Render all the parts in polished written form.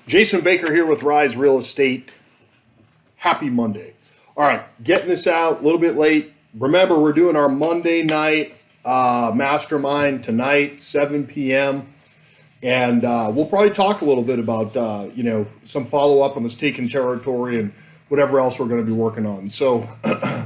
Jason Baker here with Rise Real Estate. Happy Monday. All right, getting this out a little bit late. Remember, we're doing our Monday night mastermind tonight, 7 p.m. And we'll probably talk a little bit about, some follow-up on this taken territory and whatever else we're going to be working on. So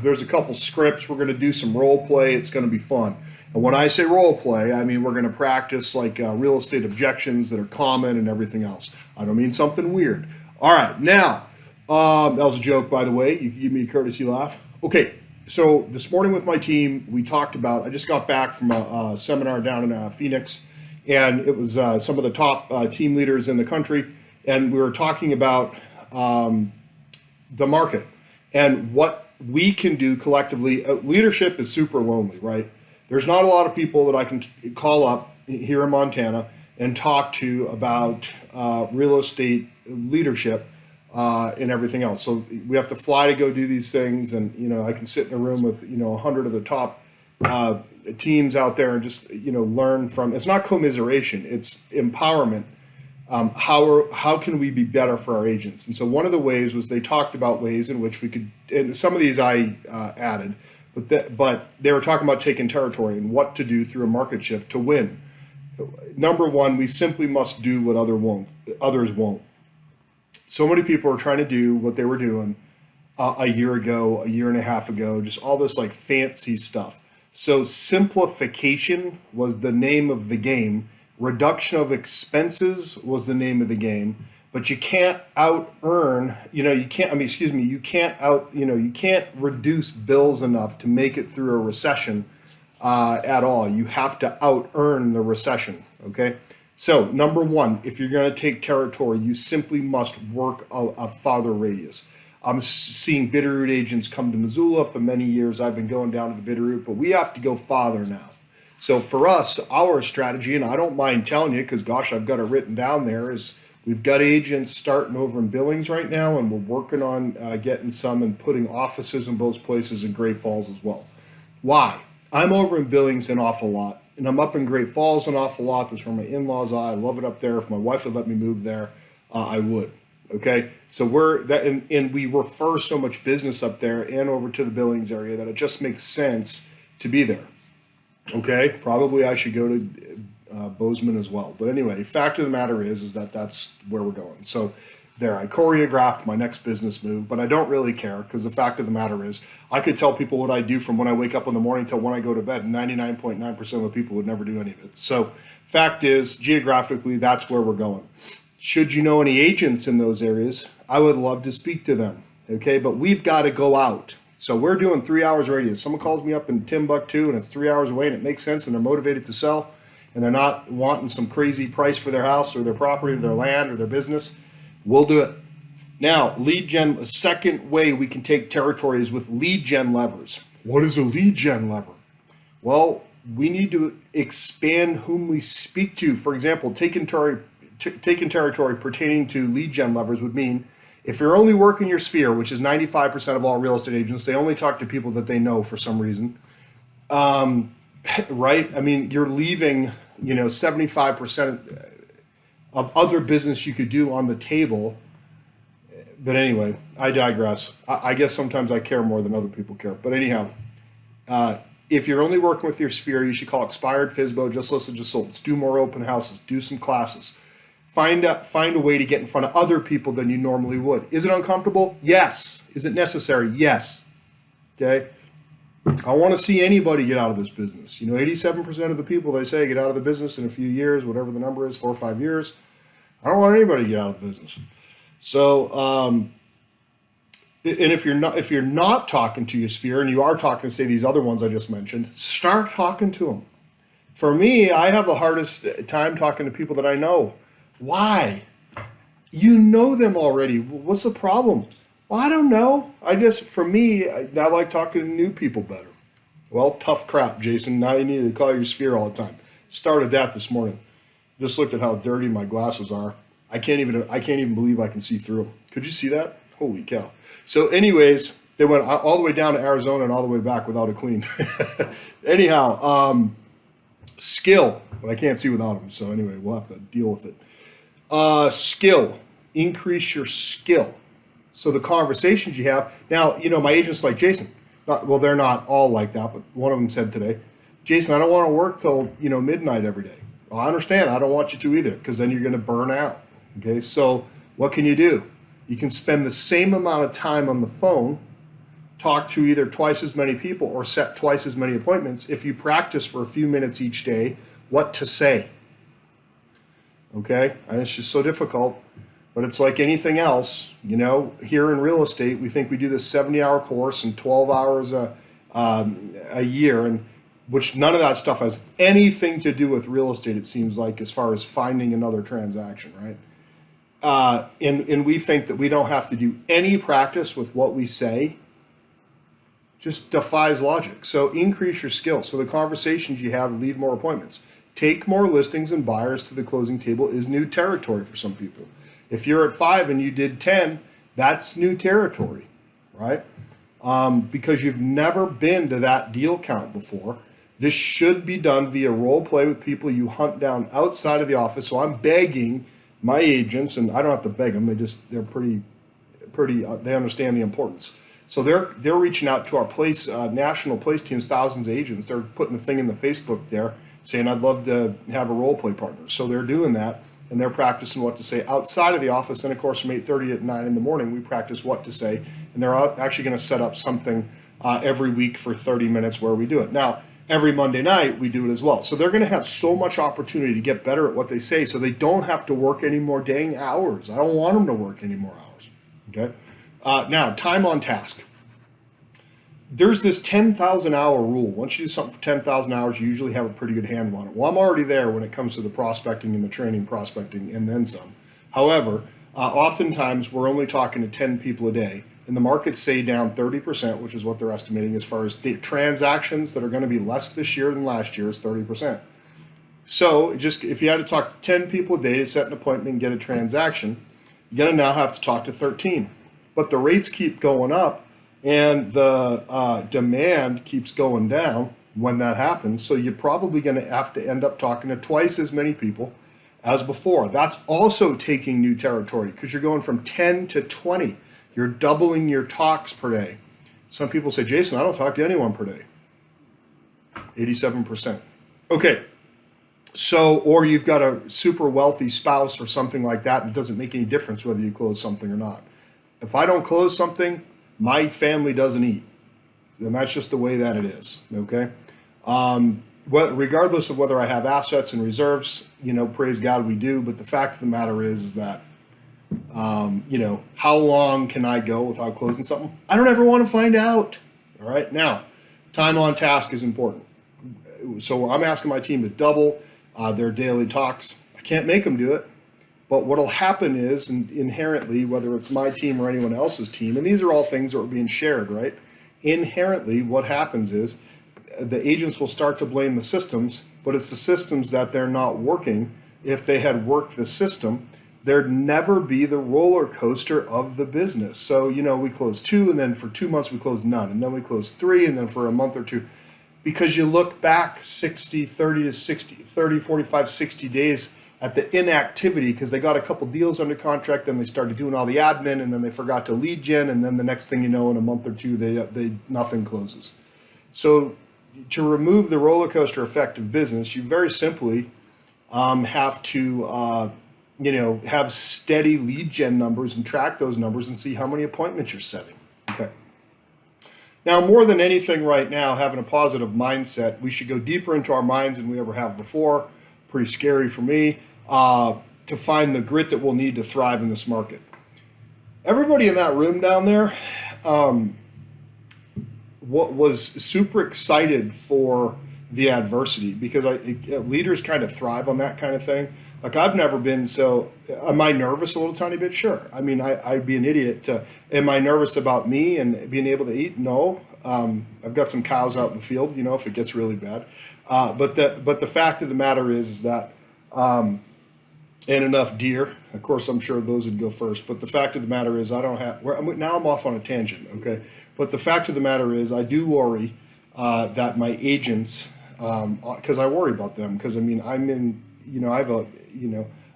there's a couple scripts. We're going to do some role play. It's going to be fun. And when I say role play, I mean we're going to practice like real estate objections that are common and everything else. I don't mean something weird. All right, now, that was a joke, by the way. You can give me a courtesy laugh. Okay, so this morning with my team, we talked about, I just got back from a seminar down in Phoenix, and it was some of the top team leaders in the country, and we were talking about the market and what we can do collectively. Leadership is super lonely, right? There's not a lot of people that I can call up here in Montana and talk to about real estate leadership and everything else. So we have to fly to go do these things, and I can sit in a room with 100 of the top teams out there and just learn from. It's not commiseration; it's empowerment. How can we be better for our agents? And so one of the ways was they talked about ways in which we could, and some of these I added, but they were talking about taking territory and what to do through a market shift to win. Number one, we simply must do what others won't. So many people are trying to do what they were doing a year ago, a year and a half ago, just all this like fancy stuff. So simplification was the name of the game. Reduction of expenses was the name of the game, but you can't you can't reduce bills enough to make it through a recession at all. You have to out-earn the recession, okay? So number one, if you're gonna take territory, you simply must work a farther radius. I'm seeing Bitterroot agents come to Missoula for many years. I've been going down to the Bitterroot, but we have to go farther now. So for us, our strategy, and I don't mind telling you because, gosh, I've got it written down there, is we've got agents starting over in Billings right now, and we're working on getting some and putting offices in both places in Great Falls as well. Why? I'm over in Billings an awful lot, and I'm up in Great Falls an awful lot. That's where my in-laws are. I love it up there. If my wife would let me move there, I would. Okay, so and we refer so much business up there and over to the Billings area that it just makes sense to be there. Okay, probably I should go to Bozeman as well. But anyway, fact of the matter is that that's where we're going. So there, I choreographed my next business move, but I don't really care because the fact of the matter is I could tell people what I do from when I wake up in the morning till when I go to bed, and 99.9% of the people would never do any of it. So fact is, geographically, that's where we're going. Should you know any agents in those areas, I would love to speak to them. Okay, but we've got to go out. So we're doing 3 hours radius. Someone calls me up in Timbuktu and it's 3 hours away and it makes sense and they're motivated to sell and they're not wanting some crazy price for their house or their property or their land or their business, we'll do it. Now, lead gen, a second way we can take territory is with lead gen levers. What is a lead gen lever? Well, we need to expand whom we speak to. For example, taking territory pertaining to lead gen levers would mean if you're only working your sphere, which is 95% of all real estate agents, they only talk to people that they know for some reason, right? I mean, you're leaving, 75% of other business you could do on the table. But anyway, I digress. I guess sometimes I care more than other people care. But anyhow, if you're only working with your sphere, you should call expired FSBO, just listen to sold. Do more open houses, do some classes. Find a way to get in front of other people than you normally would. Is it uncomfortable? Yes. Is it necessary? Yes. Okay. I want to see anybody get out of this business. 87% of the people they say get out of the business in a few years, whatever the number is, 4 or 5 years. I don't want anybody to get out of the business. So, and if you're not talking to your sphere and you are talking to, say, these other ones I just mentioned, start talking to them. For me, I have the hardest time talking to people that I know. Why? You know them already. What's the problem? Well, I don't know. For me, I like talking to new people better. Well, tough crap, Jason. Now you need to call your sphere all the time. Started that this morning. Just looked at how dirty my glasses are. I can't even believe I can see through them. Could you see that? Holy cow. So anyways, they went all the way down to Arizona and all the way back without a clean. Anyhow, skill, but I can't see without them. So anyway, we'll have to deal with it. Skill. increase your skill. So the conversations you have now, my agents like Jason. They're not all like that, but one of them said today, Jason, I don't want to work till midnight every day. Well, I understand. I don't want you to either, because then you're going to burn out. Okay, so what can you do? You can spend the same amount of time on the phone, talk to either twice as many people or set twice as many appointments if you practice for a few minutes each day what to say. Okay, and it's just so difficult, but it's like anything else. Here in real estate, we think we do this 70-hour course and 12 hours a year, and which none of that stuff has anything to do with real estate, it seems like, as far as finding another transaction, right? And we think that we don't have to do any practice with what we say. Just defies logic. So increase your skills. So the conversations you have lead more appointments. Take more listings and buyers to the closing table is new territory for some people. If you're at 5 and you did 10, that's new territory, right? Because you've never been to that deal count before. This should be done via role play with people you hunt down outside of the office. So I'm begging my agents, and I don't have to beg them. They're pretty. They understand the importance. So they're reaching out to our national place teams, thousands of agents. They're putting a thing in the Facebook there saying, I'd love to have a role play partner. So they're doing that, and they're practicing what to say outside of the office. And of course, from 8:30 to 9 in the morning, we practice what to say. And they're actually going to set up something every week for 30 minutes where we do it. Now, every Monday night, we do it as well. So they're going to have so much opportunity to get better at what they say, so they don't have to work any more dang hours. I don't want them to work any more hours. Okay. Now, time on task. There's this 10,000 hour rule. Once you do something for 10,000 hours, you usually have a pretty good handle on it. Well, I'm already there when it comes to the prospecting and the training prospecting and then some. However, oftentimes we're only talking to 10 people a day, and the markets say down 30%, which is what they're estimating as far as transactions that are going to be less this year than last year is 30%. So just if you had to talk to 10 people a day to set an appointment and get a transaction, you're going to now have to talk to 13. But the rates keep going up, and the demand keeps going down when that happens. So you're probably going to have to end up talking to twice as many people as before. That's also taking new territory because you're going from 10 to 20. You're doubling your talks per day. Some people say, Jason, I don't talk to anyone per day. 87%. Okay. So, or you've got a super wealthy spouse or something like that, and it doesn't make any difference whether you close something or not. If I don't close something, my family doesn't eat. And that's just the way that it is, okay? Regardless of whether I have assets and reserves, praise God we do, but the fact of the matter is that, how long can I go without closing something? I don't ever want to find out, all right? Now, time on task is important. So I'm asking my team to double their daily talks. I can't make them do it. But what'll happen is, and inherently, whether it's my team or anyone else's team, and these are all things that are being shared, right? Inherently, what happens is the agents will start to blame the systems, but it's the systems that they're not working. If they had worked the system, there'd never be the roller coaster of the business. So, we close 2, and then for 2 months we close none, and then we close 3, and then for a month or 2. Because you look back 30, 45, 60 days at the inactivity, because they got a couple deals under contract, then they started doing all the admin, and then they forgot to lead gen, and then the next thing you know, in a month or 2, they nothing closes. So to remove the roller coaster effect of business, you very simply have to have steady lead gen numbers and track those numbers and see how many appointments you're setting. Okay. Now, more than anything right now, having a positive mindset, we should go deeper into our minds than we ever have before. Pretty scary for me, to find the grit that we'll need to thrive in this market. Everybody in that room down there was super excited for the adversity, because leaders kind of thrive on that kind of thing. Like, I've never been so, am I nervous a little tiny bit? Sure. I mean, I'd be an idiot to, am I nervous about me and being able to eat? No. I've got some cows out in the field, if it gets really bad. But the fact of the matter is that, and enough deer, of course, I'm sure those would go first. But the fact of the matter is now I'm off on a tangent, okay? But the fact of the matter is I do worry that my agents, because I worry about them, because I'm in, I have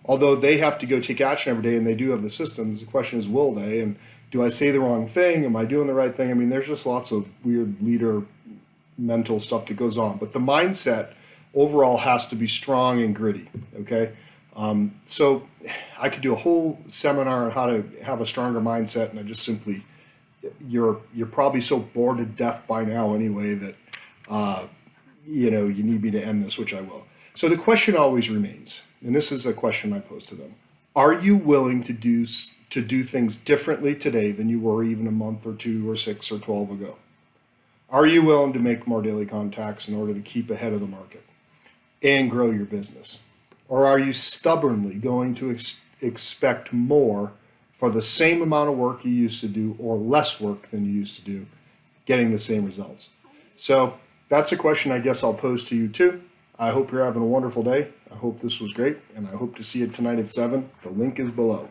although they have to go take action every day and they do have the systems, the question is, will they? And do I say the wrong thing? Am I doing the right thing? I mean, there's just lots of weird leader mental stuff that goes on. But the mindset overall has to be strong and gritty, okay? So I could do a whole seminar on how to have a stronger mindset, and I just simply, you're probably so bored to death by now anyway that, you need me to end this, which I will. So the question always remains, and this is a question I pose to them. Are you willing to do things differently today than you were even a month or 2 or 6 or 12 ago? Are you willing to make more daily contacts in order to keep ahead of the market and grow your business? Or are you stubbornly going to expect more for the same amount of work you used to do or less work than you used to do, getting the same results? So that's a question I guess I'll pose to you too. I hope you're having a wonderful day. I hope this was great, and I hope to see you tonight at 7. The link is below.